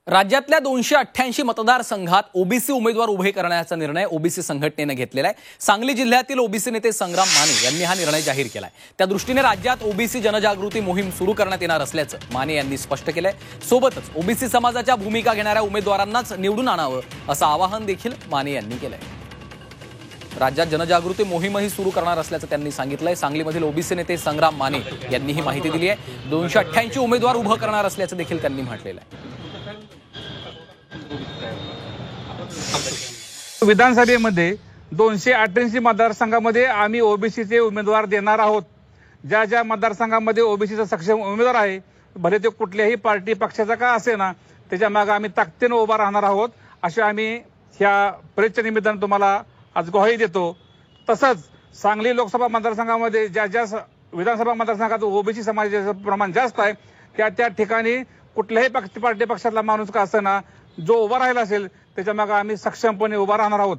राज्यातल्या 288 मतदारसंघात ओबीसी उमेदवार उभे करण्याचा निर्णय ओबीसी संघटनेने घेतलेला आहे। सांगली जिल्ह्यातील ओबीसी नेते संग्राम माने यांनी हा निर्णय जाहीर केलाय। त्या दृष्टीने राज्यात ओबीसी जनजागृती मोहीम सुरू करण्यात येणार असल्याचं माने यांनी स्पष्ट केलंय। सोबतच ओबीसी समाजाच्या भूमिका घेणाऱ्या उमेदवारांनाच निवडून आणावं असं आवाहन देखील माने यांनी केलंय। राज्यात जनजागृती मोहीमही सुरू करणार असल्याचं त्यांनी सांगितलंय। सांगलीमधील ओबीसी नेते संग्राम माने यांनी ही माहिती दिली आहे। 288 उमेदवार उभं करणार असल्याचं देखील त्यांनी म्हटलेलं आहे। विधानसभेमध्ये 288 मतदारसंघामध्ये आम्ही ओबीसीचे उमेदवार देणार आहोत। ज्या ज्या मतदारसंघामध्ये ओबीसीचा सक्षम उमेदवार आहे, भले ते कुठल्याही पार्टी पक्षाचा का असे ना, त्याच्या मागे आम्ही ताकदीने उभा राहणार आहोत, असे आम्ही ह्या परीक्षेच्या निमित्ताने तुम्हाला आज ग्वाही देतो। तसंच सांगली लोकसभा मतदारसंघामध्ये ज्या ज्या विधानसभा मतदारसंघात ओबीसी समाजाचं प्रमाण जास्त आहे, त्या ठिकाणी कुठल्याही पार्टी पक्षातला माणूस का असेना, जो उभा राहिला असेल त्याच्या मागे आम्ही सक्षमपणे उभा राहणार आहोत।